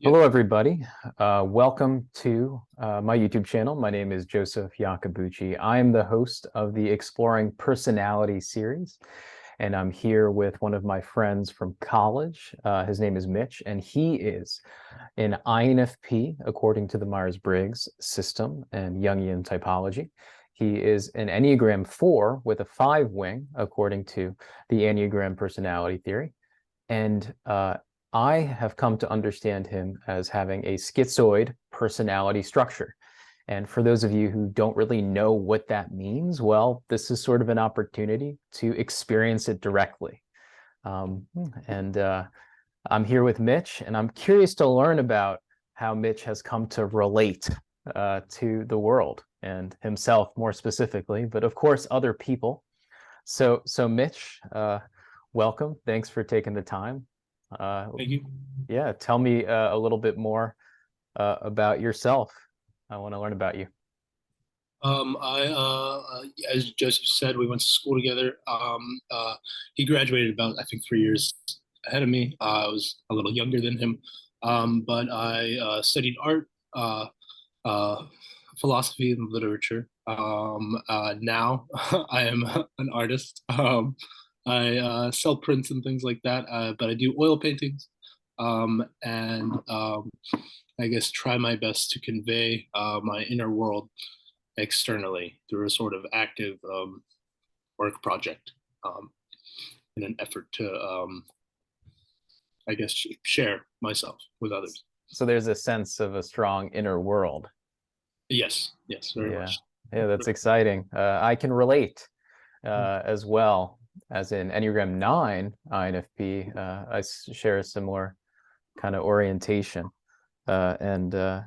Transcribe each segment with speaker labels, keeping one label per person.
Speaker 1: Yep.
Speaker 2: Hello, everybody. Welcome to my YouTube channel. My name is Joseph Iacobucci. I am the host of the Exploring Personality series, and I'm here with one of my friends from college. His name is Mitch, and he is an INFP according to the Myers-Briggs system and Jungian typology. He is an Enneagram 4 with a 5 wing according to the Enneagram personality theory. And I have come to understand him as having a schizoid personality structure. And for those of you who don't really know what that means, well, this is sort of an opportunity to experience it directly. Um, and I'm here with Mitch, and I'm curious to learn about how Mitch has come to relate to the world and himself more specifically, but of course, other people. So Mitch, welcome. Thanks for taking the time. Uh,
Speaker 1: Thank you.
Speaker 2: yeah, tell me a little bit more about yourself. I want to learn about you.
Speaker 1: As Joseph said, we went to school together. He graduated about, I think, 3 years ahead of me. I was a little younger than him, but I studied art, uh, uh, philosophy, and literature. Now I am an artist. I sell prints and things like that, but I do oil paintings, and I guess try my best to convey my inner world externally through a sort of active work project um, in an effort to, I guess, share myself with others.
Speaker 2: So there's a sense of a strong inner world.
Speaker 1: Yes, yes, very
Speaker 2: Yeah,
Speaker 1: much.
Speaker 2: yeah, that's exciting. I can relate as well as in Enneagram 9 INFP. Share a similar kind of orientation, and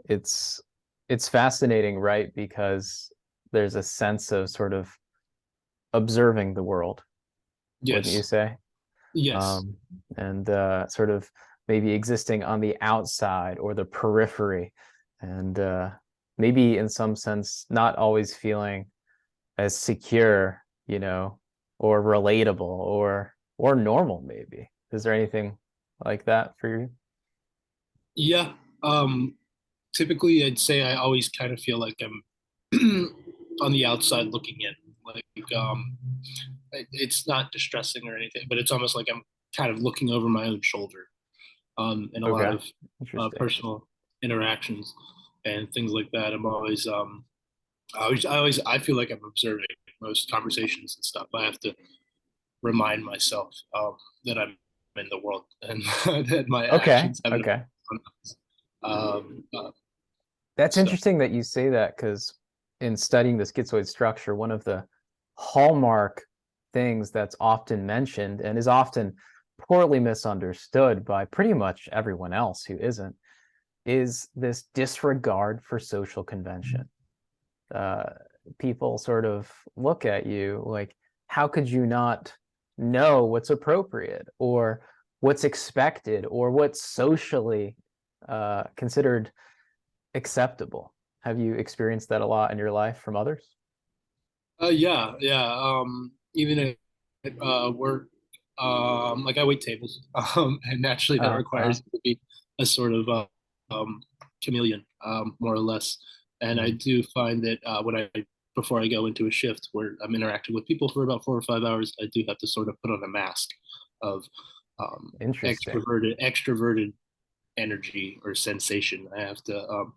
Speaker 2: it's it's fascinating, right? Because there's a sense of sort of observing the world, wouldn't you
Speaker 1: Yes,
Speaker 2: say?
Speaker 1: yes,
Speaker 2: Um, and sort of maybe existing on the outside or the periphery, and maybe in some sense not always feeling as secure, or relatable or normal, maybe. Is there anything like that for you?
Speaker 1: yeah. Um, Typically, I'd say I always kind of feel like I'm on the outside looking in. Like, it's not distressing or anything, but it's almost like I'm kind of looking over my own shoulder in a lot
Speaker 2: Okay,
Speaker 1: of
Speaker 2: interesting.
Speaker 1: personal interactions and things like that. I feel like I'm observing most conversations and stuff. I have to remind myself that I'm in the world and that my
Speaker 2: Okay,
Speaker 1: actions have an
Speaker 2: okay.
Speaker 1: effect on others. Um, uh,
Speaker 2: That's
Speaker 1: so
Speaker 2: interesting that you say that, because in studying the schizoid structure, one of the hallmark things that's often mentioned and is often poorly misunderstood by pretty much everyone else who isn't is this disregard for social convention. Uh, People sort of look at you like, how could you not know what's appropriate or what's expected or what's socially considered acceptable? Have you experienced that a lot in your life from others?
Speaker 1: yeah, yeah. Even at work, like I wait tables, and naturally that
Speaker 2: Uh-huh.
Speaker 1: requires you to be a sort of chameleon, more or less. And I
Speaker 2: Hmm.
Speaker 1: do find that before I go into a shift where I'm interacting with people for about 4 or 5 hours, I do have to sort of put on a mask of
Speaker 2: Interesting.
Speaker 1: extroverted energy or sensation. I have to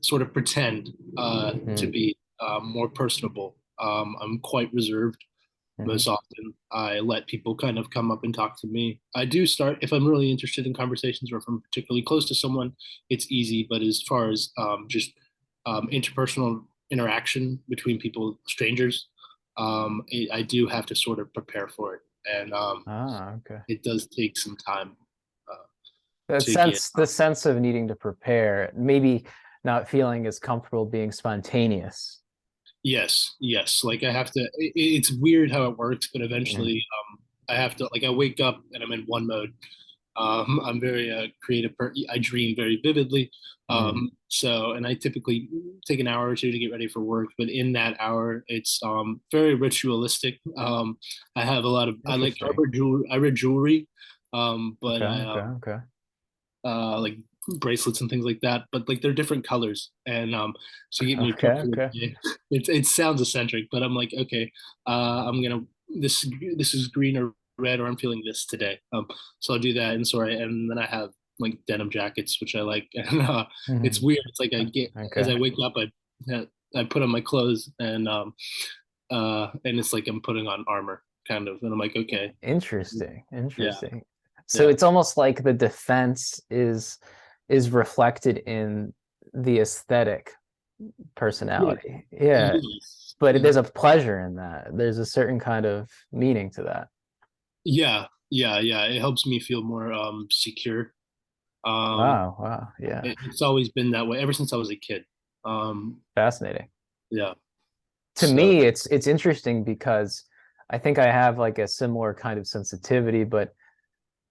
Speaker 1: sort of pretend to
Speaker 2: Hmm.
Speaker 1: be more personable. I'm quite reserved
Speaker 2: Hmm.
Speaker 1: most often. I let people kind of come up and talk to me. I do start, if I'm really interested in conversations or if I'm particularly close to someone, it's easy. But as far as just interpersonal interaction between people, strangers, I do have to sort of prepare for it. And
Speaker 2: Okay.
Speaker 1: it does take some time
Speaker 2: That
Speaker 1: to get.
Speaker 2: sense, the sense of needing to prepare, maybe not feeling as comfortable being spontaneous.
Speaker 1: Yes, yes. Like I have to. It's weird how it works, but
Speaker 2: Mm.
Speaker 1: eventually, I have to. Like I wake up and I'm in one mode. I'm very creative. I dream very vividly.
Speaker 2: Mm.
Speaker 1: And I typically take an hour or two to get ready for work. But in that hour, it's very ritualistic. I have a lot of. I like.
Speaker 2: Interesting.
Speaker 1: I wear jewelry. But
Speaker 2: Okay,
Speaker 1: I
Speaker 2: okay, okay.
Speaker 1: like bracelets and things like that. But like they're different colors, and so you get me
Speaker 2: Okay,
Speaker 1: prepped for the
Speaker 2: okay.
Speaker 1: day. It sounds eccentric, but I'm like, okay, I'm gonna this is green or red, or I'm feeling this today. So I'll do that, and then I have like denim jackets, which I like, and it's
Speaker 2: Mhm.
Speaker 1: weird. It's like I get as
Speaker 2: Okay.
Speaker 1: I wake up, I put on my clothes, and it's like I'm putting on armor, kind of, and I'm like, okay,
Speaker 2: Interesting.
Speaker 1: yeah,
Speaker 2: Interesting. So
Speaker 1: yeah,
Speaker 2: it's almost like the defense is reflected in the aesthetic
Speaker 1: yeah,
Speaker 2: personality. Yeah,
Speaker 1: yes.
Speaker 2: but there's a pleasure in that. There's a certain kind of meaning to that.
Speaker 1: Yeah, yeah, yeah. It helps me feel more secure. Um,
Speaker 2: Wow, wow. Yeah.
Speaker 1: it's always been that way ever since I was a kid. Um,
Speaker 2: Fascinating.
Speaker 1: yeah.
Speaker 2: To
Speaker 1: So,
Speaker 2: me, it's interesting because I think I have like a similar kind of sensitivity, but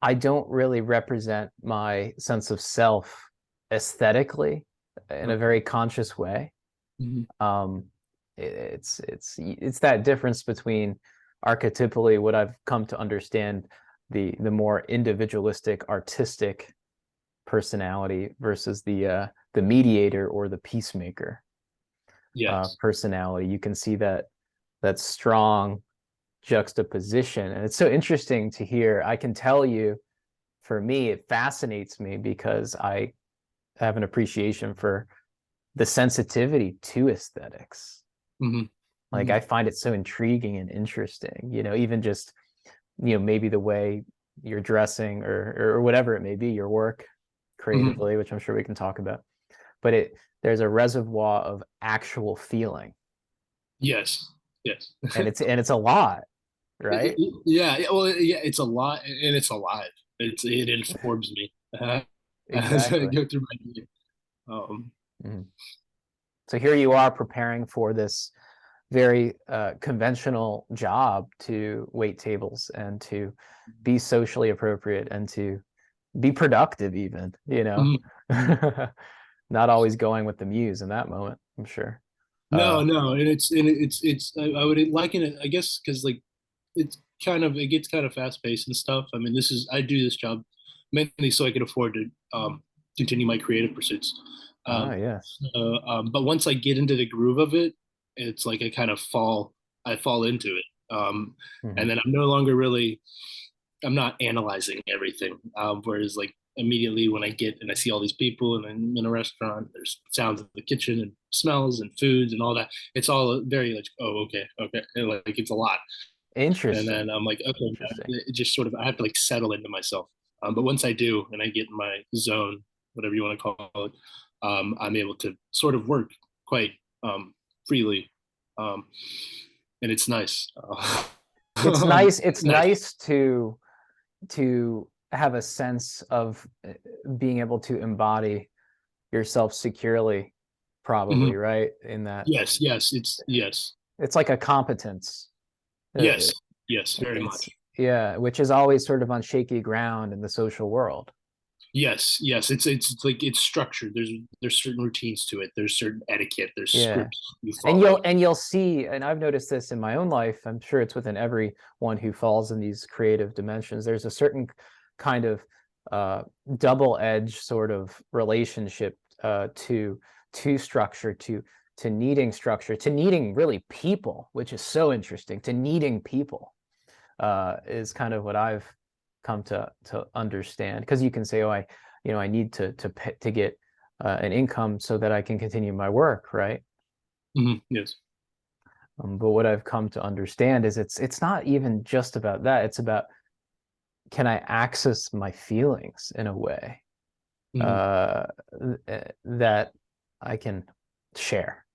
Speaker 2: I don't really represent my sense of self aesthetically in a
Speaker 1: okay.
Speaker 2: very conscious way.
Speaker 1: Mhm.
Speaker 2: Um, it's that difference between archetypally what I've come to understand the more individualistic, artistic personality versus the mediator or the peacemaker
Speaker 1: Yes.
Speaker 2: personality. You can see that strong juxtaposition, and it's so interesting to hear. I can tell you, for me, it fascinates me because I have an appreciation for the sensitivity to aesthetics.
Speaker 1: Hmm.
Speaker 2: Like
Speaker 1: Hmm.
Speaker 2: I find it so intriguing and interesting, even just, maybe the way you're dressing or whatever it may be, your work
Speaker 1: Hmm.
Speaker 2: creatively, which I'm sure we can talk about. But there's a reservoir of actual feeling.
Speaker 1: Yes. Yes.
Speaker 2: And it's a lot, right?
Speaker 1: Yeah. Yeah, well, yeah. It's a lot, and it's alive. It informs me as I
Speaker 2: Exactly.
Speaker 1: go through my day. Um,
Speaker 2: Mhm. So here you are preparing for this very conventional job to wait tables and to be socially appropriate and to be productive even,
Speaker 1: mhm.
Speaker 2: not always going with the muse in that moment, I'm sure.
Speaker 1: No,
Speaker 2: Uh,
Speaker 1: no, and it's I would liken it, I guess, because like it gets kind of fast paced and stuff. I mean, I do this job mainly so I can afford to continue my creative pursuits.
Speaker 2: yes.
Speaker 1: But once I get into the groove of it, it's like I fall into it.
Speaker 2: Hmm.
Speaker 1: And then I'm no longer really I'm not analyzing everything. Whereas like immediately when I get and I see all these people and I'm in a restaurant, there's sounds of the kitchen and smells and foods and all that. It's all very like, oh, okay, okay. And like it's a lot. And
Speaker 2: Interesting.
Speaker 1: then I'm like, okay,
Speaker 2: Interesting.
Speaker 1: it just sort of I have to like settle into myself. But once I do and I get in my zone, whatever you want to call it, I'm able to sort of work quite freely. Um, and it's nice.
Speaker 2: It's nice. It's
Speaker 1: Nice.
Speaker 2: nice to have a sense of being able to embody yourself securely, probably,
Speaker 1: Mhm.
Speaker 2: right? In that
Speaker 1: Yes, yes, yes.
Speaker 2: it's like a competence. Uh,
Speaker 1: Yes, yes, very
Speaker 2: It's
Speaker 1: much.
Speaker 2: yeah, which is always sort of on shaky ground in the social world.
Speaker 1: Yes, yes. It's like it's structured. There's certain routines to it. There's certain etiquette. There's
Speaker 2: Yeah.
Speaker 1: scripts you
Speaker 2: And
Speaker 1: follow.
Speaker 2: you'll see, and I've noticed this in my own life, I'm sure it's within everyone who falls in these creative dimensions. There's a certain kind of uh, double-edged sort of relationship to structure, to needing structure, to needing really people, which is so interesting. To needing people is kind of what I've come to understand. Because you can say, oh, I need to get an income so that I can continue my work, right?
Speaker 1: Yes.
Speaker 2: But what I've come to understand is it's not even just about that. It's about, can I access my feelings in a way
Speaker 1: Hmm.
Speaker 2: uh, that I can share,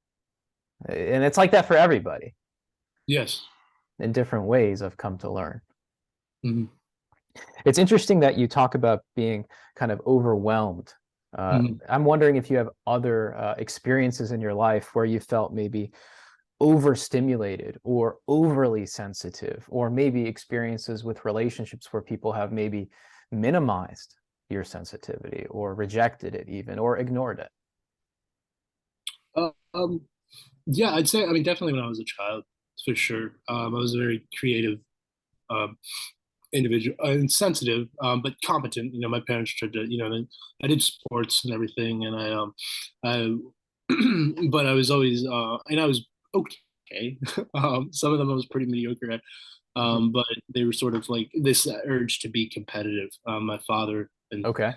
Speaker 2: and it's like that for everybody
Speaker 1: Yes.
Speaker 2: in different ways. I've come to learn.
Speaker 1: Hmm.
Speaker 2: It's interesting that you talk about being kind of overwhelmed.
Speaker 1: Hmm.
Speaker 2: I'm wondering if you have other experiences in your life where you felt maybe overstimulated or overly sensitive, or maybe experiences with relationships where people have maybe minimized your sensitivity or rejected it even or ignored it.
Speaker 1: Uh, um, yeah, I'd say. I mean, definitely when I was a child, for sure. I was very creative. Um, individual and sensitive, but competent. My parents tried to, I did sports and everything, and I but I was always, and I was okay. Some of them I was pretty mediocre at,
Speaker 2: Mhm.
Speaker 1: but they were sort of like this urge to be competitive. My father, and
Speaker 2: Okay.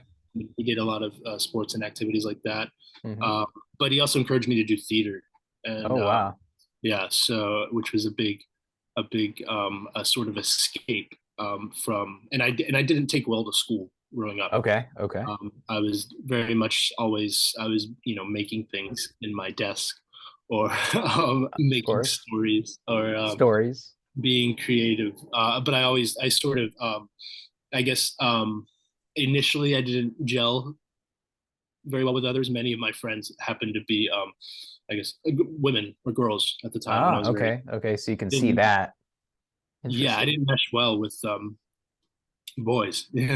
Speaker 1: he did a lot of sports and activities like that.
Speaker 2: Hmm.
Speaker 1: Um, but he also encouraged me to do theater, and
Speaker 2: Oh, wow.
Speaker 1: yeah, so which was a sort of escape from, and I didn't take well to school growing up.
Speaker 2: Okay. Okay.
Speaker 1: I was very much always I was making things in my desk, or
Speaker 2: Of
Speaker 1: making
Speaker 2: course.
Speaker 1: stories, or
Speaker 2: Stories.
Speaker 1: being creative. But I sort of I guess initially I didn't gel very well with others. Many of my friends happened to be I guess women or girls at the time when I
Speaker 2: Ah,
Speaker 1: was very
Speaker 2: okay. Okay. So you can see
Speaker 1: didn't
Speaker 2: that.
Speaker 1: yeah, I
Speaker 2: Interesting.
Speaker 1: didn't mesh well with boys. It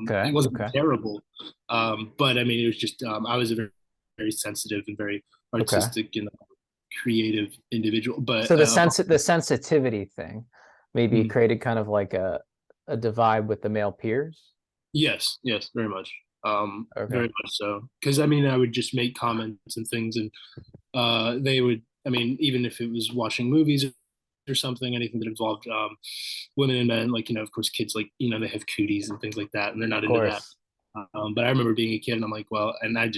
Speaker 2: Okay.
Speaker 1: wasn't
Speaker 2: Okay.
Speaker 1: terrible, but I mean, it was just I was a very, very sensitive and very
Speaker 2: Okay.
Speaker 1: artistic and creative individual. But
Speaker 2: So the sensitivity thing maybe
Speaker 1: mm,
Speaker 2: created kind of like a divide with the male peers.
Speaker 1: yes, yes, very much,
Speaker 2: Okay.
Speaker 1: very much so. Because I mean, I would just make comments and things, and they would. I mean, even if it was watching movies or something, anything that involved women and men, like of course, kids like they have cooties and things like that, and they're
Speaker 2: Of
Speaker 1: not into that.
Speaker 2: course.
Speaker 1: But I remember being a kid, and I'm like, well, and I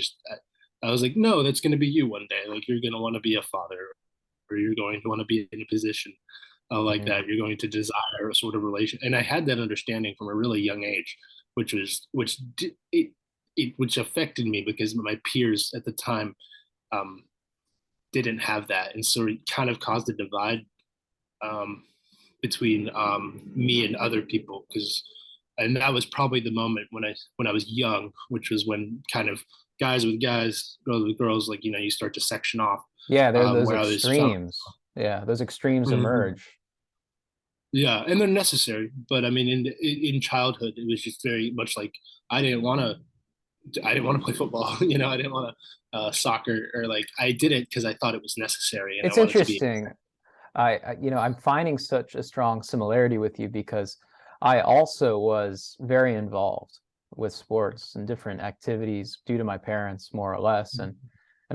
Speaker 1: was like, no, that's going to be you one day. Like you're going to want to be a father, or you're going to want to be in a position like
Speaker 2: Mhm.
Speaker 1: that. You're going to desire a sort of relation, and I had that understanding from a really young age, which affected me because my peers at the time um, didn't have that, and so it kind of caused a divide um, between me and other people, and that was probably the moment when I was young, which was when kind of guys with guys, girls with girls, like you start to section off.
Speaker 2: Yeah, there are those
Speaker 1: Where I was felt,
Speaker 2: extremes. Yeah, those extremes
Speaker 1: Mhm.
Speaker 2: emerge.
Speaker 1: Yeah, and they're necessary, but I mean, in childhood, it was just very much like I didn't want I didn't want to play football. I didn't want to soccer, or like I did it because I thought it was necessary, and I
Speaker 2: It's
Speaker 1: wanted to be.
Speaker 2: interesting. I'm finding such a strong similarity with you because I also was very involved with sports and different activities due to my parents, more or less. And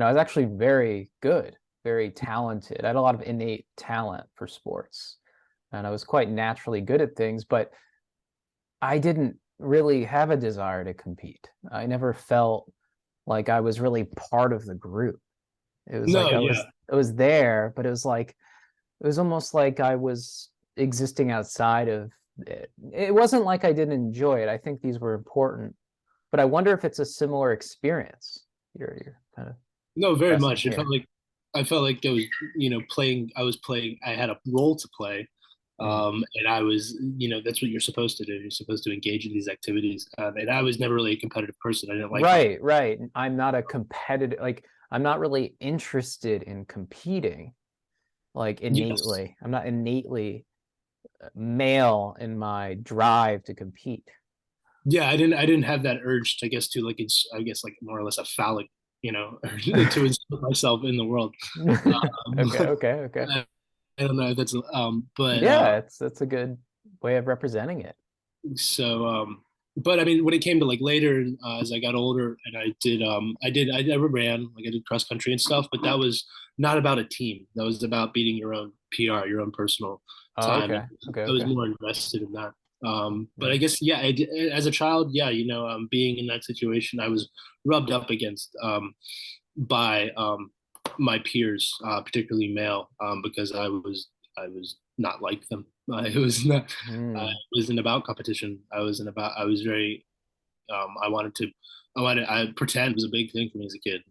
Speaker 2: I was actually very good, very talented. I had a lot of innate talent for sports, and I was quite naturally good at things, but I didn't really have a desire to compete. I never felt like I was really part of the group. It was like
Speaker 1: No, yeah,
Speaker 2: I was there, but it was almost like I was existing outside of it. It wasn't like I didn't enjoy it. I think these were important, but I wonder if it's a similar experience you're kind of
Speaker 1: no, very
Speaker 2: expressing
Speaker 1: much. It felt
Speaker 2: here.
Speaker 1: like I felt like I was, playing. I was playing. I had a role to play,
Speaker 2: Mm.
Speaker 1: and I was, that's what you're supposed to do. You're supposed to engage in these activities, and I was never really a competitive person. I didn't like competition.
Speaker 2: Right, right. I'm not a competitive, like I'm not really interested in competing, like
Speaker 1: Yes,
Speaker 2: innately. I'm not innately male in my drive to compete.
Speaker 1: yeah. I didn't have that urge to, I guess, to like it's, I guess, like more or less a phallic, to insert myself in the world.
Speaker 2: Okay,
Speaker 1: Um,
Speaker 2: okay, okay.
Speaker 1: I don't know if that's, but
Speaker 2: Yeah, it's that's a good way of representing it.
Speaker 1: so but I mean, when it came to like later, as I got older, and I never ran, like I did cross country and stuff, but that was not about a team. That was about beating your own PR, your own personal
Speaker 2: Oh,
Speaker 1: time, and
Speaker 2: okay, okay,
Speaker 1: I was
Speaker 2: okay.
Speaker 1: more invested in that. But I
Speaker 2: Mm.
Speaker 1: guess, yeah, as a child, yeah, being in that situation, I was rubbed up against by my peers, particularly male, because I was not like them. It was not.
Speaker 2: Mm.
Speaker 1: It wasn't about competition. I was very. I wanted to. I pretend was a big thing for me as a kid.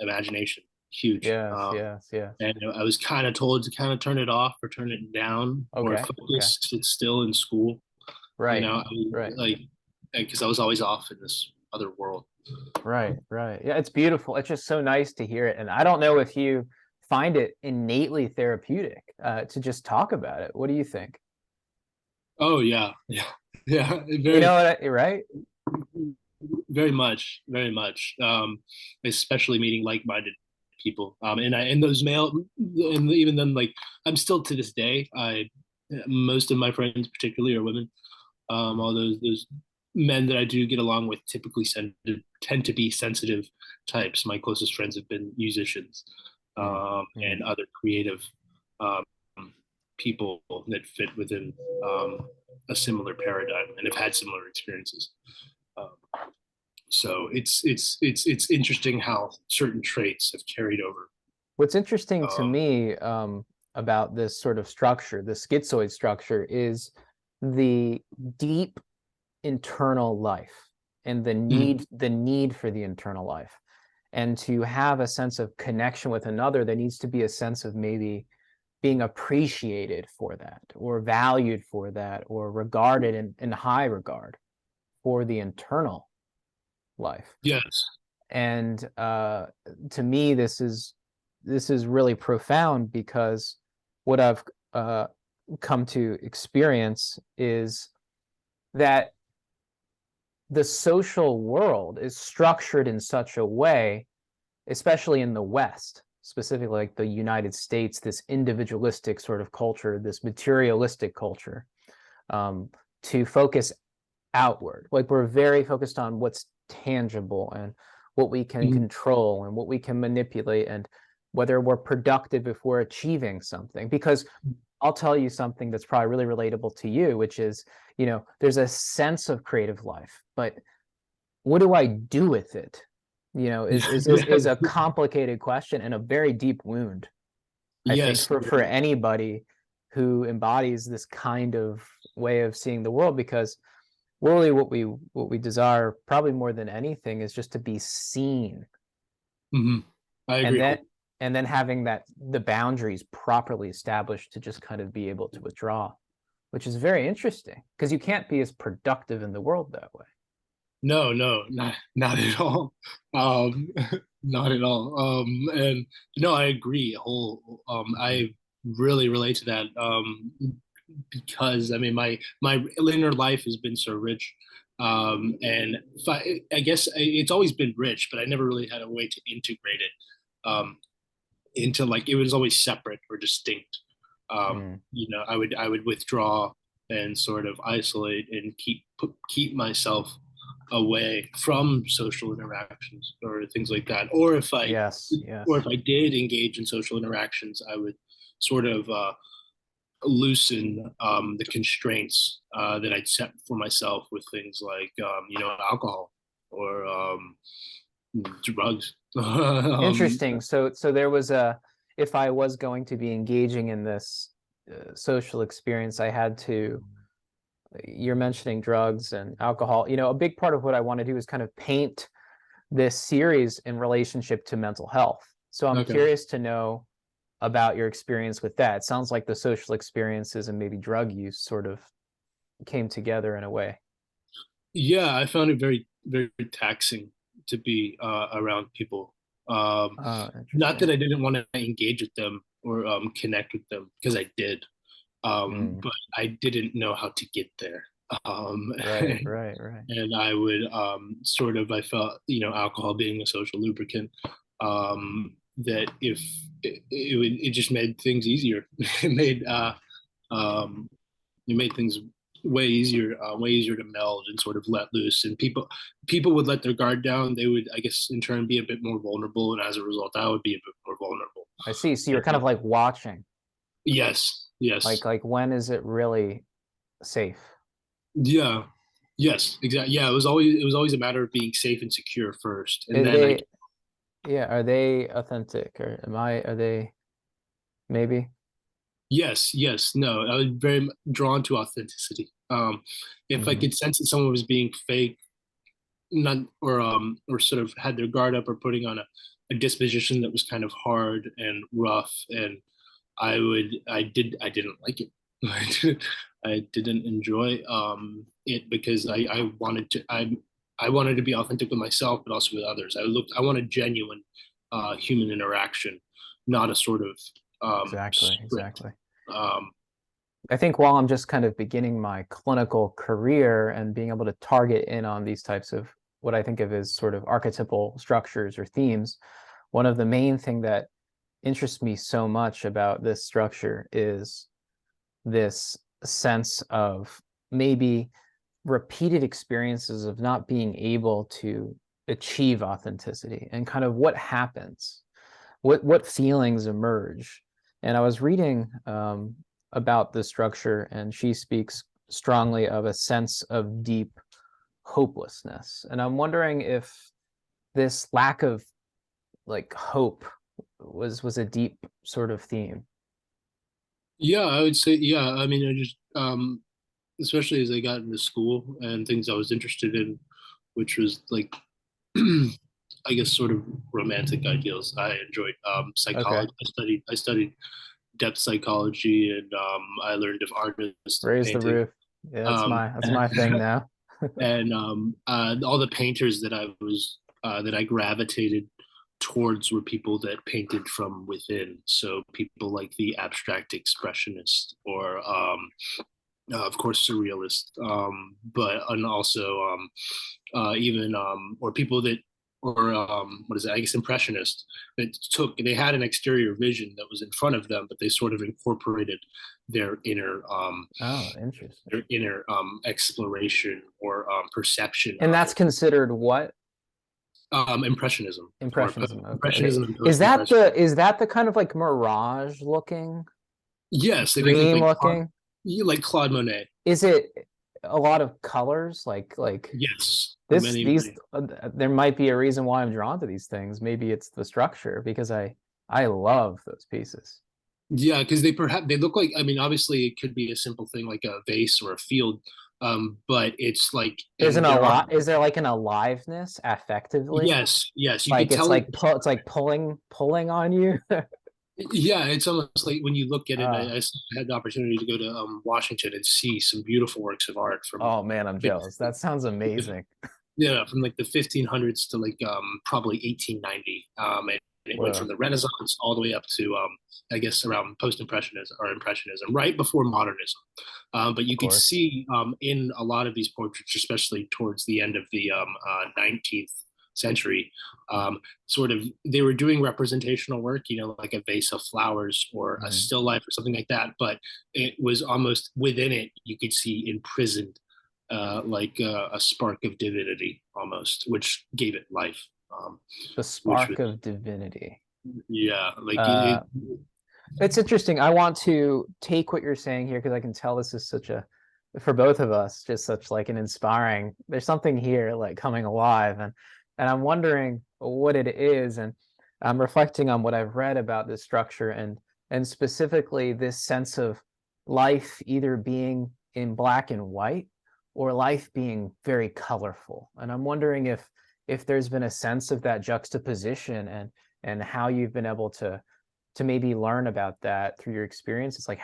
Speaker 1: Imagination, huge.
Speaker 2: Yes, yes, yes.
Speaker 1: And I was kind of told to kind of turn it off or turn it down or
Speaker 2: Okay, okay.
Speaker 1: focus, sit still in school.
Speaker 2: Right, right,
Speaker 1: Like, because I was always off in this other world.
Speaker 2: right, right. Yeah, it's beautiful. It's just so nice to hear it. And I don't know if you find it innately therapeutic to just talk about it. What do you think?
Speaker 1: Oh yeah, yeah, yeah.
Speaker 2: You know what right?
Speaker 1: Very much, very much. Especially meeting like-minded people. And those male, and even then, like I'm still to this day, most of my friends, particularly, are women. All those men that I do get along with typically tend to be sensitive types. My closest friends have been musicians
Speaker 2: Mm,
Speaker 1: and
Speaker 2: mm.
Speaker 1: other creative um, people that fit within a similar paradigm and have had similar experiences. Um, so it's interesting how certain traits have carried over.
Speaker 2: What's interesting to
Speaker 1: Um,
Speaker 2: me about this sort of structure, the schizoid structure, is the deep internal life and
Speaker 1: mhm.
Speaker 2: the need for the internal life. And to have a sense of connection with another, there needs to be a sense of maybe being appreciated for that, or valued for that, or regarded in high regard for the internal life.
Speaker 1: Yes.
Speaker 2: And to me, this is really profound, because what I've come to experience is that the social world is structured in such a way, especially in the West, specifically like the United States, this individualistic sort of culture, this materialistic culture, um, to focus outward. Like, we're very focused on what's tangible and what we can
Speaker 1: Mhm.
Speaker 2: control and what we can manipulate, and whether we're productive if we're achieving something. Because I'll tell you something that's probably really relatable to you, which is, there's a sense of creative life, but what do I do with it? Is a complicated question and a very deep wound, I think,
Speaker 1: Yes.
Speaker 2: for anybody who embodies this kind of way of seeing the world. Because really what we desire probably more than anything is just to be seen,
Speaker 1: Mhm. I
Speaker 2: and
Speaker 1: agree.
Speaker 2: then having that the boundaries properly established to just kind of be able to withdraw, which is very interesting, because you can't be as productive in the world that way.
Speaker 1: No, no, not at all. Um, not at all. And no, I agree. I really relate to that. Because I mean, my inner life has been so rich. And I guess it's always been rich, but I never really had a way to integrate it. Into like it was always separate or distinct.
Speaker 2: Mm,
Speaker 1: I would withdraw and sort of isolate and keep myself away from social interactions or things like that.
Speaker 2: yes,
Speaker 1: Or
Speaker 2: yes.
Speaker 1: if I did engage in social interactions, I would sort of loosen the constraints that I'd set for myself with things like alcohol or drugs.
Speaker 2: Interesting. So there was a, if I was going to be engaging in this social experience, I had to, you're mentioning drugs and alcohol. A big part of what I want to do is kind of paint this series in relationship to mental health. So I'm
Speaker 1: Okay.
Speaker 2: curious to know about your experience with that. It sounds like the social experiences and maybe drug use sort of came together in a way.
Speaker 1: Yeah, I found it very, very taxing to be around people.
Speaker 2: Oh,
Speaker 1: Not that
Speaker 2: interesting.
Speaker 1: I didn't want to engage with them or connect with them, because I did,
Speaker 2: Mm,
Speaker 1: but I didn't know how to get there. Um,
Speaker 2: right, right, right.
Speaker 1: and I would sort of, I felt, alcohol being a social lubricant, that if it just made things easier. It made um, it made things way easier to meld and sort of let loose. And people would let their guard down. They would, I guess, in turn, be a bit more vulnerable, and as a result, I would be a bit more vulnerable.
Speaker 2: I see. So you're kind
Speaker 1: And
Speaker 2: of like watching,
Speaker 1: yes, yes,
Speaker 2: like when is it really safe?
Speaker 1: yeah, yes, exactly. Yeah, it was always a matter of being safe and secure first, and
Speaker 2: Are
Speaker 1: then I
Speaker 2: they, yeah, are they authentic, or are they maybe?
Speaker 1: yes, yes, no, I was very drawn to authenticity. If I
Speaker 2: Hmm.
Speaker 1: could sense that someone was being fake, not or sort of had their guard up or putting on a disposition that was kind of hard and rough, and I didn't like it. I didn't enjoy it, because I wanted to be authentic with myself, but also with others. I wanted genuine human interaction, not a sort of
Speaker 2: Exactly,
Speaker 1: script.
Speaker 2: exactly.
Speaker 1: um,
Speaker 2: I think while I'm just kind of beginning my clinical career and being able to target in on these types of what I think of as sort of archetypal structures or themes, one of the main thing that interests me so much about this structure is this sense of maybe repeated experiences of not being able to achieve authenticity, and kind of what happens, what feelings emerge. And I was reading about the structure, and she speaks strongly of a sense of deep hopelessness. And I'm wondering if this lack of like hope was a deep sort of theme.
Speaker 1: Yeah, I would say, yeah. I mean, I just, especially as I got into school and things I was interested in, which was like, I guess, sort of romantic ideals. I enjoyed
Speaker 2: Okay.
Speaker 1: psychology. I studied depth psychology, and I learned of artists and
Speaker 2: Raise the
Speaker 1: painting.
Speaker 2: roof. Yeah,
Speaker 1: Um,
Speaker 2: that's my thing now.
Speaker 1: and all the painters that I gravitated towards were people that painted from within. So people like the abstract expressionist, or of course surrealist, but and also even or people that, or what is it? I guess impressionist, that they had an exterior vision that was in front of them, but they sort of incorporated their inner
Speaker 2: Oh, interesting.
Speaker 1: exploration or perception
Speaker 2: And
Speaker 1: of
Speaker 2: that's
Speaker 1: it.
Speaker 2: considered what?
Speaker 1: Impressionism, or
Speaker 2: Impressionism. Okay, okay.
Speaker 1: impressionism and post-impressionism.
Speaker 2: Is that the kind of like mirage looking,
Speaker 1: Yes, if you think
Speaker 2: dream looking?
Speaker 1: Like Claude Monet.
Speaker 2: Is it a lot of colors? Like
Speaker 1: Yes,
Speaker 2: this,
Speaker 1: many,
Speaker 2: these,
Speaker 1: many.
Speaker 2: there might be a reason why I'm drawn to these things. Maybe it's the structure, because I love those pieces.
Speaker 1: Yeah, because they look like, I mean, obviously it could be a simple thing like a vase or a field, but it's like,
Speaker 2: There's
Speaker 1: and there are,
Speaker 2: is there like an aliveness affectively?
Speaker 1: yes, yes, you
Speaker 2: Like
Speaker 1: could
Speaker 2: it's
Speaker 1: tell it.
Speaker 2: like it's like pulling on you.
Speaker 1: Yeah, it's almost like when you look at it.
Speaker 2: uh,
Speaker 1: I had the opportunity to go to Washington and see some beautiful works of art from,
Speaker 2: oh man, I'm jealous. That sounds amazing.
Speaker 1: yeah, from like the 1500s to like probably 1890. And it went from
Speaker 2: Whoa,
Speaker 1: the Renaissance all the way up to I guess around post-impressionism or impressionism, right before modernism. But
Speaker 2: of
Speaker 1: you could
Speaker 2: course.
Speaker 1: see in a lot of these portraits, especially towards the end of the 19th century, sort of they were doing representational work, like a vase of flowers or a
Speaker 2: Mhm.
Speaker 1: still life or something like that. But it was almost within it, you could see imprisoned like a spark of divinity almost, which gave it life.
Speaker 2: The
Speaker 1: Which was,
Speaker 2: spark of divinity.
Speaker 1: yeah, like
Speaker 2: Uh, it's interesting. I want to take what you're saying here, because I can tell this is such a, for both of us, just such like an inspiring, there's something here like coming alive, and I'm wondering what it is. And I'm reflecting on what I've read about this structure, and specifically this sense of life either being in black and white, or life being very colorful. And I'm wondering if there's been a sense of that juxtaposition, and how you've been able to maybe learn about that through your experience. It's like,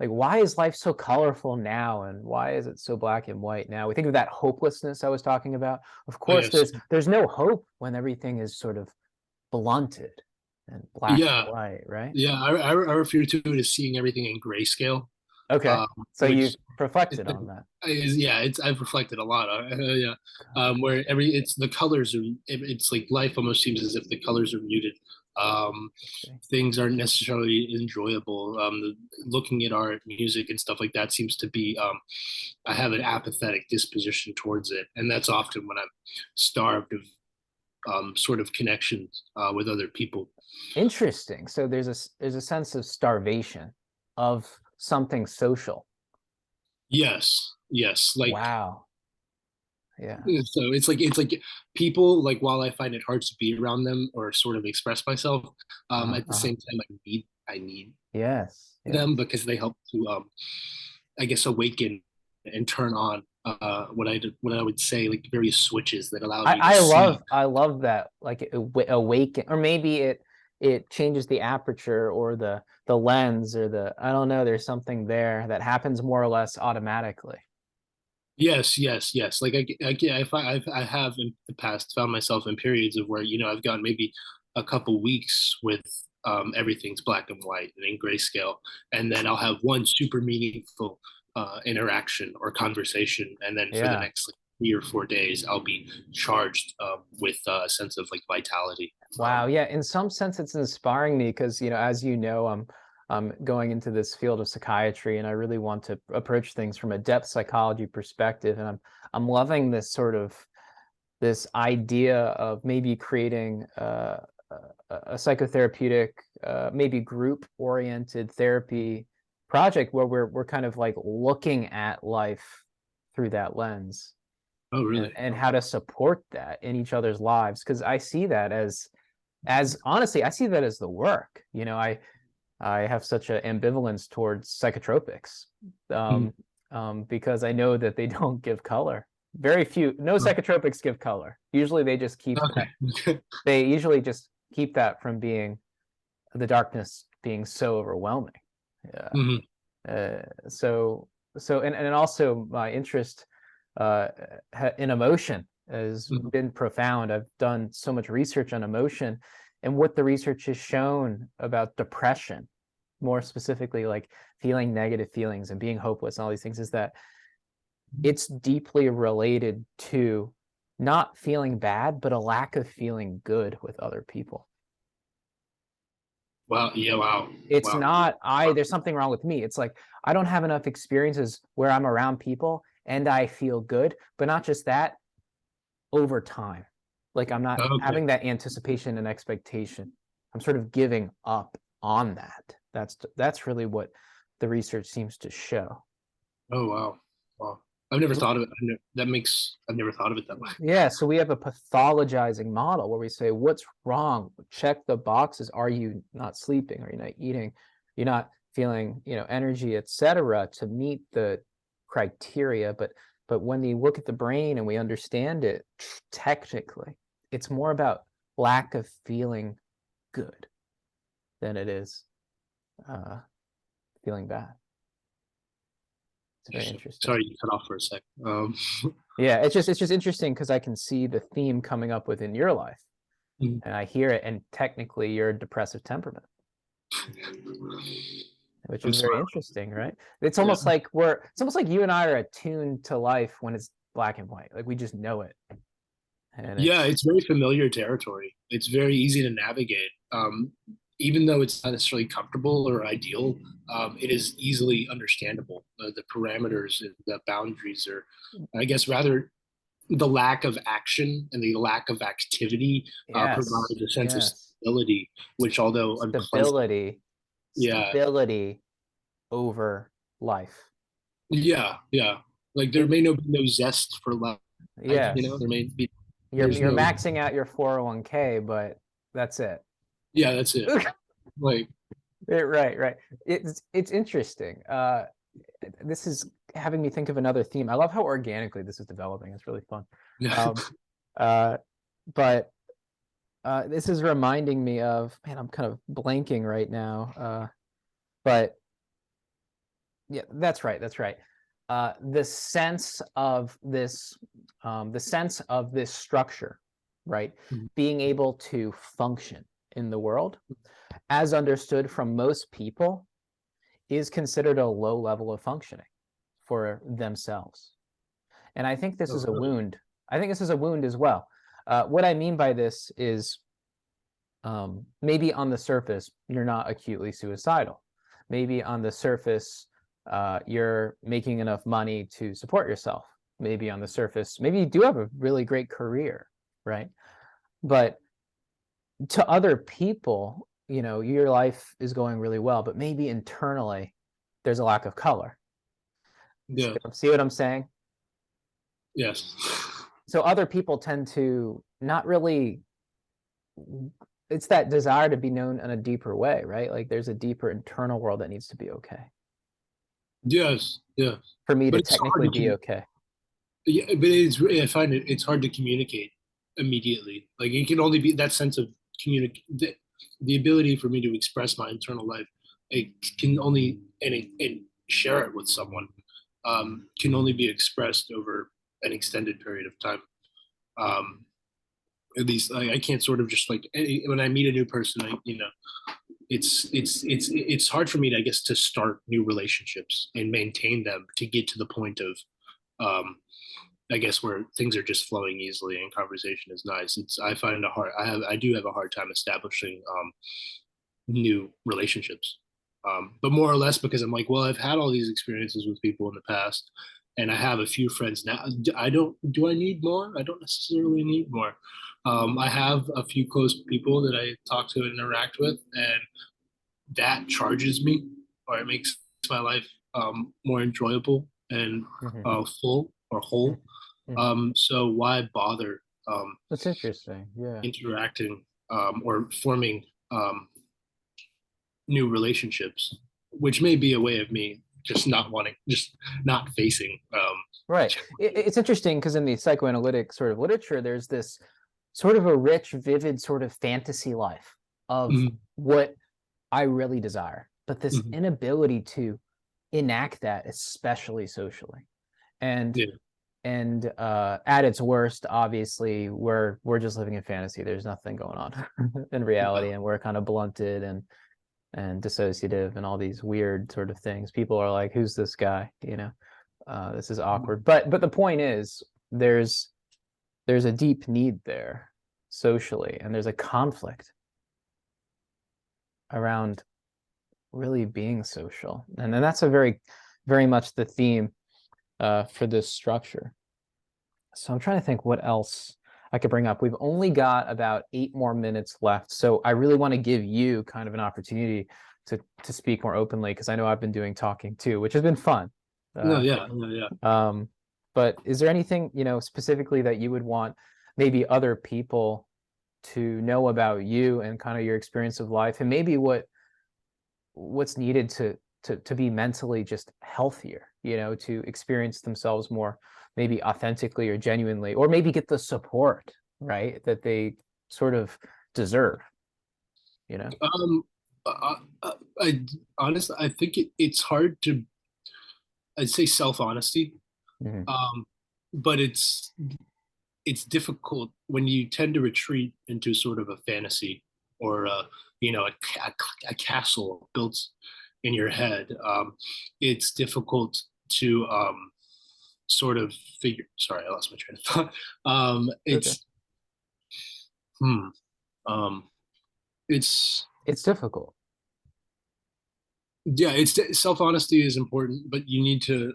Speaker 2: why is life so colorful now, and why is it so black and white now? We think of that hopelessness I was talking about. Of
Speaker 1: oh
Speaker 2: course,
Speaker 1: yes,
Speaker 2: there's no hope when everything is sort of blunted and black and
Speaker 1: yeah,
Speaker 2: white, right?
Speaker 1: yeah. I refer to it as seeing everything in grayscale,
Speaker 2: Okay, so
Speaker 1: which
Speaker 2: you've reflected on that.
Speaker 1: yeah, I've reflected a lot on yeah, where it's the colors are, it's like life almost seems as if the colors are muted. Um,
Speaker 2: Interesting.
Speaker 1: Things aren't necessarily enjoyable. Looking at art, music, and stuff like that seems to be. I have an apathetic disposition towards it, and that's often when I'm starved of sort of connections with other people.
Speaker 2: Interesting. So there's a sense of starvation of something social.
Speaker 1: Yes, yes, like
Speaker 2: Wow. Yeah.
Speaker 1: so it's like people, like, while I find it hard to be around them or sort of express myself,
Speaker 2: Uh-huh.
Speaker 1: at the
Speaker 2: Uh-huh.
Speaker 1: same time I need
Speaker 2: Yes.
Speaker 1: them
Speaker 2: Yes.
Speaker 1: because they help to I guess awaken and turn on what I would say like various switches that allow me to see.
Speaker 2: I love that, like awaken, or maybe it changes the aperture, or the lens, or the, I don't know, there's something there that happens more or less automatically.
Speaker 1: Yes, yes, yes. Like I have in the past found myself in periods of where I've gone maybe a couple weeks with everything's black and white and in grayscale, and then I'll have one super meaningful interaction or conversation, and then for the
Speaker 2: Yeah.
Speaker 1: next like 3 or 4 days I'll be charged with a sense of like vitality.
Speaker 2: Wow. Yeah. In some sense, it's inspiring me because, as you know, I'm going into this field of psychiatry, and I really want to approach things from a depth psychology perspective. And I'm loving this sort of this idea of maybe creating a psychotherapeutic, maybe group-oriented therapy project where we're kind of like looking at life through that lens,
Speaker 1: Oh, really?
Speaker 2: and how to support that in each other's lives. Because I see that as honestly, I see that as the work. I have such an ambivalence towards psychotropics,
Speaker 1: Mhm.
Speaker 2: because I know that they don't give color. Very few, no
Speaker 1: Oh,
Speaker 2: psychotropics give color. Usually they just keep that.
Speaker 1: okay.
Speaker 2: They usually just keep that from being the darkness being so overwhelming. Yeah.
Speaker 1: Mhm.
Speaker 2: And also my interest in emotion has
Speaker 1: Mhm.
Speaker 2: been profound. I've done so much research on emotion, and what the research has shown about depression, more specifically, like feeling negative feelings and being hopeless and all these things, is that it's deeply related to not feeling bad, but a lack of feeling good with other people.
Speaker 1: Wow. Yeah. Wow.
Speaker 2: It's
Speaker 1: Wow.
Speaker 2: not there's something wrong with me. It's like I don't have enough experiences where I'm around people and I feel good, but not just that, over time. Like I'm not
Speaker 1: Okay.
Speaker 2: having that anticipation and expectation. I'm sort of giving up on that. That's really what the research seems to show.
Speaker 1: Oh, wow. Wow. I've never thought of it. I've never thought of it that way.
Speaker 2: Yeah, so we have a pathologizing model where we say, what's wrong? Check the boxes. Are you not sleeping? Are you not eating? You're not feeling, energy, etc., to meet the criteria. But when we look at the brain and we understand it technically, it's more about lack of feeling good than it is uh, feeling bad. It's very
Speaker 1: Interesting.
Speaker 2: interesting.
Speaker 1: Sorry, you cut off for a sec.
Speaker 2: Yeah, it's just interesting because I can see the theme coming up within your life.
Speaker 1: Mhm.
Speaker 2: And I hear it, and technically you're a depressive temperament, which
Speaker 1: I'm
Speaker 2: is very
Speaker 1: smiling.
Speaker 2: interesting, right? It's
Speaker 1: Yeah.
Speaker 2: almost like you and I are attuned to life when it's black and white. Like we just know it. And
Speaker 1: Yeah,
Speaker 2: it's
Speaker 1: it's very familiar territory. It's very easy to navigate. Even though it's not necessarily comfortable or ideal, it is easily understandable. The parameters and the boundaries are, I guess, rather the lack of action and the lack of activity
Speaker 2: yes,
Speaker 1: provides a sense of
Speaker 2: yes.
Speaker 1: stability, which, although unpleasant,
Speaker 2: Stability,
Speaker 1: yeah,
Speaker 2: stability over life.
Speaker 1: yeah, yeah. Like there
Speaker 2: It
Speaker 1: may be no zest for life.
Speaker 2: yes.
Speaker 1: There may be
Speaker 2: You're
Speaker 1: there's
Speaker 2: you're
Speaker 1: no,
Speaker 2: maxing out your 401k, but that's it.
Speaker 1: yeah, that's it. Like,
Speaker 2: Right, right. It's interesting. This is having me think of another theme. I love how organically this is developing. It's really fun.
Speaker 1: yeah.
Speaker 2: Um, uh, but this is reminding me of, man, I'm kind of blanking right now. But yeah, that's right. That's right. The sense of this structure, right? Being able to function in the world as understood from most people is considered a low level of functioning for themselves. And I think this
Speaker 1: Oh,
Speaker 2: is a
Speaker 1: really?
Speaker 2: wound. I think this is a wound as well. What I mean by this is maybe on the surface, you're not acutely suicidal. Maybe on the surface, you're making enough money to support yourself. Maybe on the surface, maybe you do have a really great career, right? But to other people, your life is going really well, but maybe internally there's a lack of color.
Speaker 1: Yeah.
Speaker 2: See what I'm saying?
Speaker 1: Yes.
Speaker 2: So other people tend to not really, it's that desire to be known in a deeper way, right? Like there's a deeper internal world that needs to be okay
Speaker 1: Yes. Yeah.
Speaker 2: for me to
Speaker 1: But it's hard
Speaker 2: technically
Speaker 1: to
Speaker 2: be okay.
Speaker 1: yeah, but I find it's hard to communicate immediately. Like it can only be that sense of the ability for me to express my internal life. It can only and share it with someone can only be expressed over an extended period of time. Um, at least I can't sort of just like when I meet a new person, it's hard for me to, I guess, to start new relationships and maintain them to get to the point of um, I guess where things are just flowing easily and conversation is nice. I find it hard. I do have a hard time establishing new relationships. But more or less because I'm like, well, I've had all these experiences with people in the past, and I have a few friends now. I don't. Do I need more? I don't necessarily need more. I have a few close people that I talk to and interact with, and that charges me, or it makes my life more enjoyable and
Speaker 2: Hmm.
Speaker 1: full or whole.
Speaker 2: Hmm.
Speaker 1: So why bother
Speaker 2: That's interesting. Yeah.
Speaker 1: interacting or forming new relationships, which may be a way of me just not wanting, just not facing.
Speaker 2: Right. It's interesting because in the psychoanalytic sort of literature, there's this sort of a rich, vivid sort of fantasy life of
Speaker 1: Mhm,
Speaker 2: what I really desire, but this
Speaker 1: mhm,
Speaker 2: inability to enact that, especially socially. And
Speaker 1: yeah.
Speaker 2: at its worst, obviously, we're just living in fantasy. There's nothing going on in reality, and we're kind of blunted and dissociative and all these weird sort of things. People are like, "Who's this guy?" This is awkward. But the point is, there's there's a deep need there socially, and there's a conflict around really being social, and then that's a very much the theme for this structure. So I'm trying to think what else I could bring up. We've only got about 8 more minutes left, so I really want to give you kind of an opportunity to speak more openly because I know I've been doing talking too, which has been fun.
Speaker 1: No,
Speaker 2: Uh,
Speaker 1: yeah, no, yeah.
Speaker 2: but is there anything, specifically that you would want maybe other people to know about you and kind of your experience of life, and maybe what's needed to be mentally just healthier, to experience themselves more maybe authentically or genuinely, or maybe get the support, right, that they sort of deserve, you know?
Speaker 1: Um, I honestly, I think it's hard to, I'd say self-honesty,
Speaker 2: Hmm.
Speaker 1: um, but it's difficult when you tend to retreat into sort of a fantasy or a castle built in your head. It's difficult to sort of figure. Sorry, I lost my train of thought.
Speaker 2: Okay.
Speaker 1: It's hmm, um, it's
Speaker 2: It's difficult.
Speaker 1: yeah, it's self honesty is important, but you need to.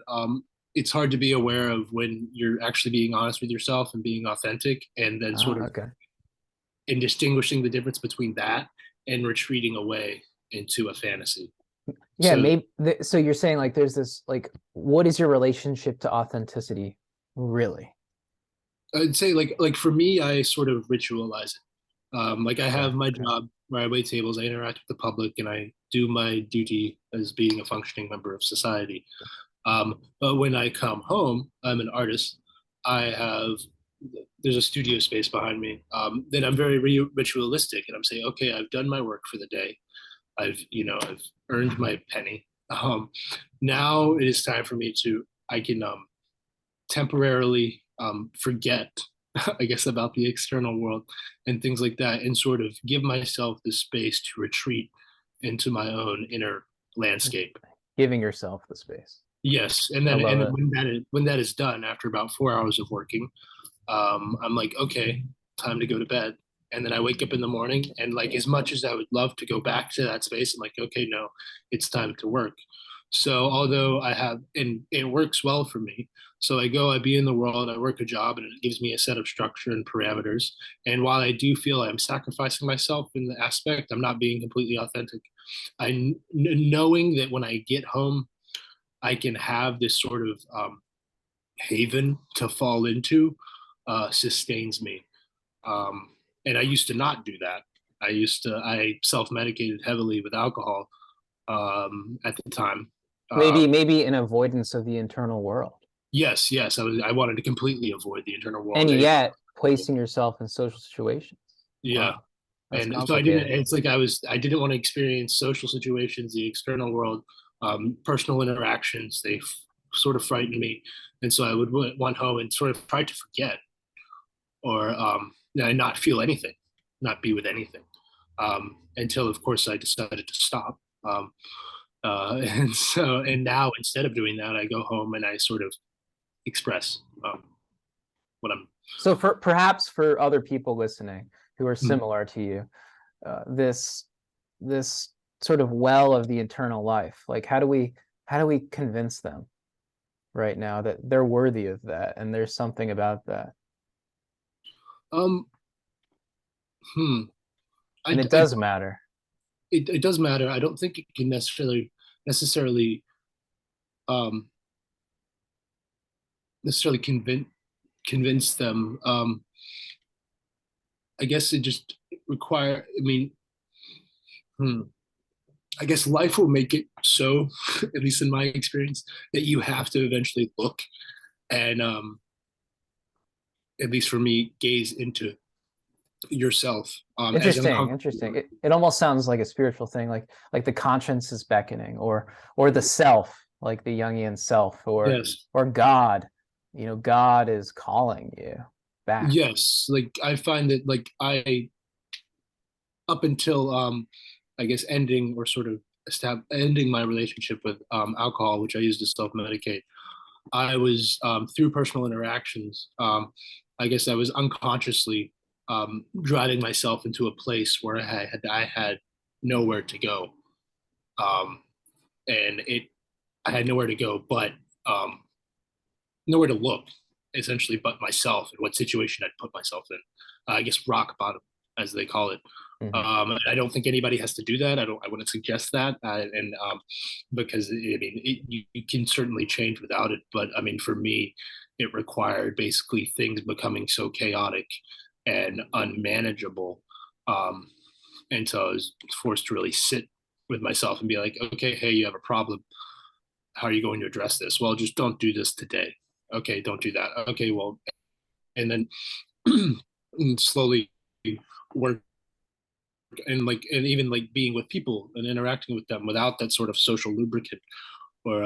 Speaker 1: It's hard to be aware of when you're actually being honest with yourself and being authentic, and then sort
Speaker 2: Ah,
Speaker 1: of
Speaker 2: okay.
Speaker 1: in distinguishing the difference between that and retreating away into a fantasy.
Speaker 2: Yeah,
Speaker 1: So
Speaker 2: maybe so you're saying like there's this like what is your relationship to authenticity really?
Speaker 1: I'd say like for me, I sort of ritualize it. Like I
Speaker 2: Okay.
Speaker 1: have my job where I wait tables, I interact with the public, and I do my duty as being a functioning member of society. But when I come home, I'm an artist. I have there's a studio space behind me. Then I'm very ritualistic, and I'm saying, okay, I've done my work for the day. I've earned my penny. Now it is time for me to I can temporarily forget, I guess, about the external world and things like that, and sort of give myself the space to retreat into my own inner landscape.
Speaker 2: Giving yourself the space.
Speaker 1: Yes, and
Speaker 2: I
Speaker 1: then
Speaker 2: love
Speaker 1: and
Speaker 2: it.
Speaker 1: when that is done after about 4 hours of working, I'm like, okay, time to go to bed. And then I wake up in the morning, and like as much as I would love to go back to that space, I'm like, okay, no, it's time to work. So although I have, and it works well for me. So I go, I be in the world, I work a job, and it gives me a set of structure and parameters. And while I do feel I'm sacrificing myself in the aspect, I'm not being completely authentic. Knowing that when I get home, I can have this sort of haven to fall into sustains me. And I used to not do that. I self medicated heavily with alcohol at the time.
Speaker 2: Maybe an avoidance of the internal world.
Speaker 1: Yes, yes, I wanted to completely avoid the internal
Speaker 2: And
Speaker 1: world.
Speaker 2: yet placing yourself in social situations.
Speaker 1: Yeah,
Speaker 2: Wow, that's
Speaker 1: and so I didn't.
Speaker 2: complicated.
Speaker 1: It's like I didn't want to experience social situations, the external world, personal interactions. Sort of frightened me, and so I would want home and sort of try to forget or not feel anything, not be with anything, until of course I decided to stop. And now instead of doing that, I go home and I sort of express what I'm.
Speaker 2: So for perhaps for other people listening who are
Speaker 1: Hmm.
Speaker 2: similar to you, this this sort of well of the eternal life? Like, how do we convince them right now that they're worthy of that and there's something about that?
Speaker 1: Um, hmm.
Speaker 2: And it
Speaker 1: I
Speaker 2: does matter.
Speaker 1: it does matter. I don't think it can necessarily um necessarily convince them. I guess it just require. I mean, hmm, I guess life will make it so, at least in my experience, that you have to eventually look and, at least for me, gaze into yourself, as
Speaker 2: Interesting,
Speaker 1: uncomfortable.
Speaker 2: interesting. It almost sounds like a spiritual thing, like the conscience is beckoning, or the self, like the Jungian self,
Speaker 1: Yes,
Speaker 2: or God. You know, God is calling you back.
Speaker 1: yes. Like I find that, up until, I guess, ending or sort of ending my relationship with alcohol, which I used to self medicate. I was, through personal interactions. I guess I was unconsciously, driving myself into a place where I had nowhere to go, um, and I had nowhere to go, but, um, nowhere to look, essentially, but myself and what situation I'd put myself in. I guess rock bottom, as they call it.
Speaker 2: Mhm.
Speaker 1: I don't think anybody has to do that. I wouldn't suggest that, and because I mean, you can certainly change without it. But I mean, for me, it required basically things becoming so chaotic and unmanageable, um, and so I was forced to really sit with myself and be like, okay, hey, you have a problem. How are you going to address this? Well, just don't do this today. Okay, don't do that. Okay, well, and then and slowly work, and even like being with people and interacting with them without that sort of social lubricant, or,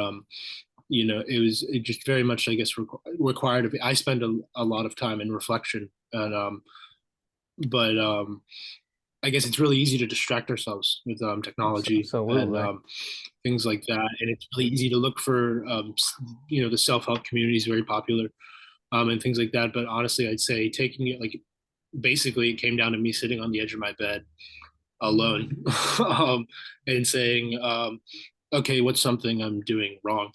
Speaker 1: it just very much, I guess, required of I spend a lot of time in reflection, and, but I guess it's really easy to distract ourselves with, technology and,
Speaker 2: Absolutely.
Speaker 1: things like that, and it's really easy to look for, the self-help community is very popular, and things like that. But honestly, I'd say taking it, like, basically it came down to me sitting on the edge of my bed alone, and saying, okay, what's something I'm doing wrong,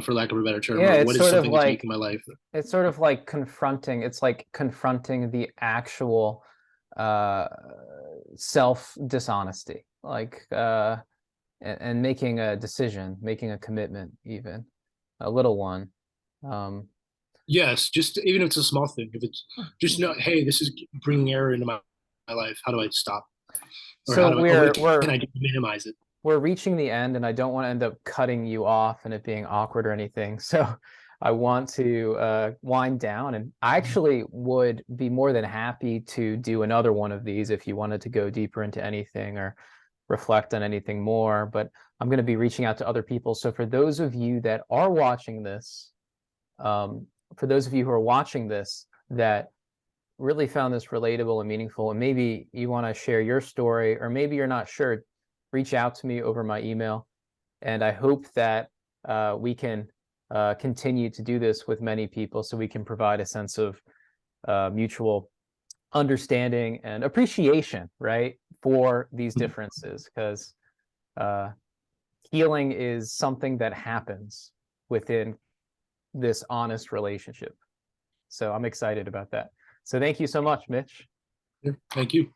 Speaker 1: for lack of a better term,
Speaker 2: Yeah,
Speaker 1: or what is something that's making my life.
Speaker 2: it's sort of like confronting, it's like confronting the actual uh self dishonesty, like and making a decision, making a commitment, even a little one. Um,
Speaker 1: Yes, just even if it's a small thing, if it's just know, hey, this is bringing error into my life. How do I stop, or
Speaker 2: so
Speaker 1: what can I do to minimize it?
Speaker 2: we're reaching the end, and I don't want to end up cutting you off and it being awkward or anything. So I want to wind down, and I actually would be more than happy to do another one of these if you wanted to go deeper into anything or reflect on anything more. But I'm going to be reaching out to other people. So for those of you that are watching this, um, for those of you who are watching this that really found this relatable and meaningful, and maybe you want to share your story, or maybe you're not sure, reach out to me over my email. And I hope that we can continue to do this with many people so we can provide a sense of mutual understanding and appreciation, right, for these differences, because uh, healing is something that happens within this honest relationship. So I'm excited about that. So thank you so much, Mitch.
Speaker 1: Thank you.